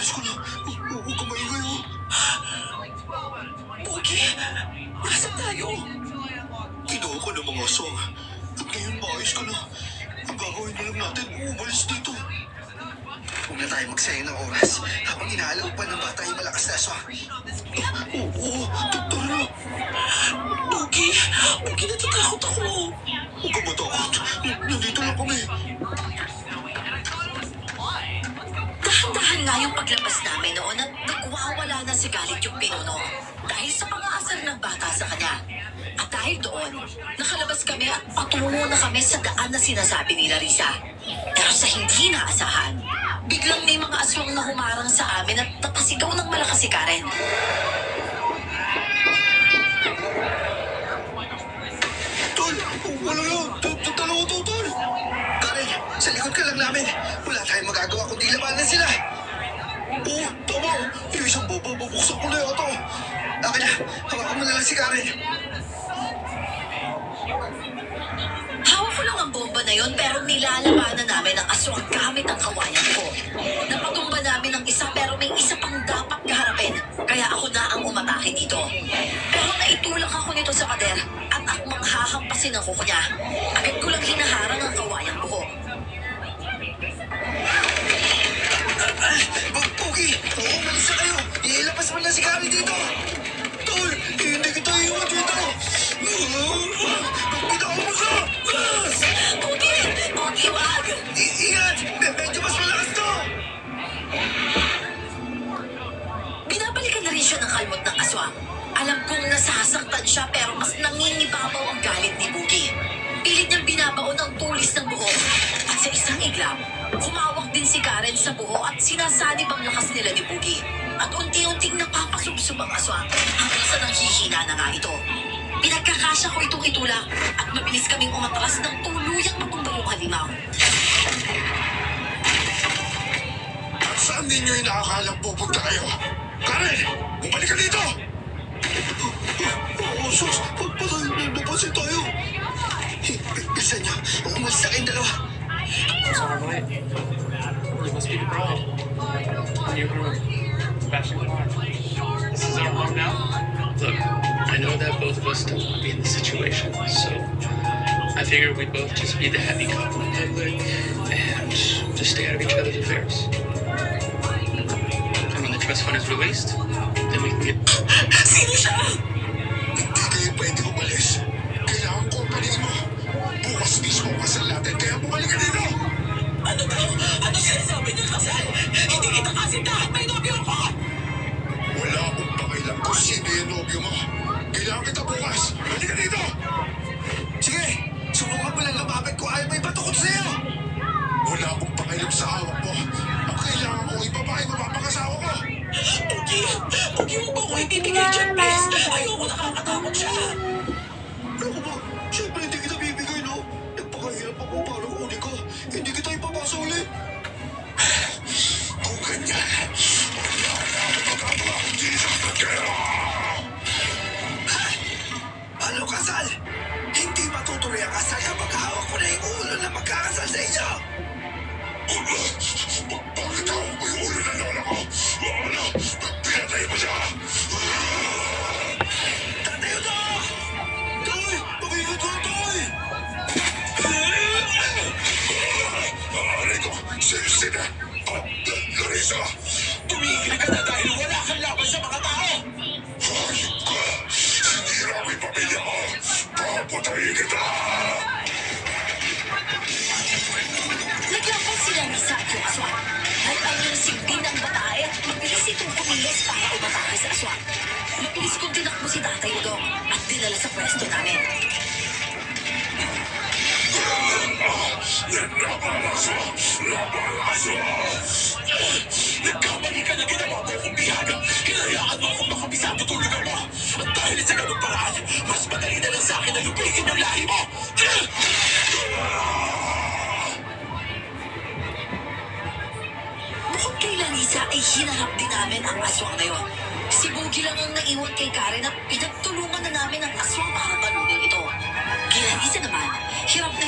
Umalis ko na. Huwag ka maingay, oh. Pogi, nasaan tayo? Kinuha ko ng mga aswang. At ngayon maayos ka na. Ang gagawin na lang natin, umalis dito. Huwag na tayo magsayang ng oras habang inaalaw pa ng bata yung malakas na aswang. Oo, tara. Pogi, natatakot ako. Huwag ka matakot. Nandito lang kami. Dahan-dahan nga yung paglabas namin noon at nagwawala na si Galit yung pinuno dahil sa pang-aasar ng bata sa kanya. At dahil doon, nakalabas kami at patungo na kami sa daan na sinasabi ni Larissa. Pero sa hindi naasahan, biglang may mga aswang na humarang sa amin at napasigaw ng malakas si Karen. Tol, wala yan. Dalawa to, Tol. Karen, sa likod ka lang namin. Wala tayong magagawa kundi labanan sila. Oo, tama. Yung isang baba, babuksan ko na yata. Akin na, hawakan mo na lang si Karen. Hawak ko lang ang bomba na yon pero nilalabanan namin ang aswang gamit ang kawayan ko. Napatumba namin ang isa pero may isa pang dapat kaharapin. Kaya ako na ang umatake dito. Pero naitulak ako nito sa pader at akmang hahampasin ang kuko niya. Agad ko lang hinaharang ang kawayang buho. Pogi, umalis na kayo. Ilabas mo na si Karen dito. Tol, hindi kita iwan dito. Bitawan mo siya. Pogi, wag! Ingat! Medyo mas malakas to! Binabalikan na rin siya ng kalmot ng aswang. Alam kong nasasaktan siya pero mas nangingibabaw ang galit ni Boogie. Pilit niyang binabaon ang tulis ng buho. At sa isang iglap, humawak din si Karen sa buho at sinasanib ang lakas nila ni Boogie. At unti-unting napapasubsob ang aswang hanggang sa nanghihina na nga ito. Pinagkakasya ko itong itulak at mabilis kaming umatras ng tuluyang matumbal yung halimaw. At saan ninyo inaakalang pupunta kayo? Karen, bumalik ka dito! Oo, sus, patay, napasin tayo. Bilisan niyo, umalis na kayong dalawa. It's on our way. You must be the bride. You were bashing the bar. This is our home now? Look, I know that both of us don't want to be in this situation, so I figured we'd both just be the happy couple in public and just stay out of each other's affairs. And when the trust fund is released, then we can get... Sino siya? Hindi kayo pwede umalis. Kailangan ko paliin mo. Bukas mismo kasal natin, kaya bumalik ka dito! Ano ba? Ano sinasabi niyo kasal? Hindi kita kasintahan, may nobyo ko! Wala akong pakialam kung sino yung nobyo mo. Kailangan kita bukas. Balik ka dito! Sige, subukan mo lang lumapit kung ayaw may patukot sa'yo. Wala akong pakialam sa hawak mo. Ang kailangan ko ibaba ay mapapakasawa ko. Pogi mo ba ako ibibigay dyan, please? Ayoko nakakatakot siya. Ano ba? Siyempre hindi kita bibigay, no? Nagpakahirap ako para kunin ka. Hindi kita ipapasa ulit. Kung ganyan, wala na ako magagawa kundi sa pagkaya. Ano kasal? Hindi matutuloy ang kasal kapag hawak ko na yung ulo na magkakasal sa inyo. Bakit ako may ulo na lola ko? Ano? Pinatay mo siya? Tatayo na! Toy! Pakikat ka, Toy! Aray ko! Sina! Larissa! Tumigil ka na dahil wala kang laban sa mga tao! Hayop ka! Sinira mo yung pamilya ko! Papatayin kita! Naglaban sila ni Sa at yung aswang. Nag-ano yung silbi ng babae at mabilis itong kumilos para umatake sa aswang. Mabilis kong tinakbo si Tatay Udong at dinala sa pwesto namin. Nagkamali ka na ginawa mo akong biyaga. Hinayaan mo akong makabisa at tutulugan mo. At dahil sa ganung paraan, mas madali na lang sa akin na lupigin yung lahi mo. Bukod kay Larissa ay hinarap din namin ang aswang na yon. Si Boogie lang ang naiwan kay Karen at pinagtulungan na namin ang aswang para talunin ito. Kay Larissa naman, hirap na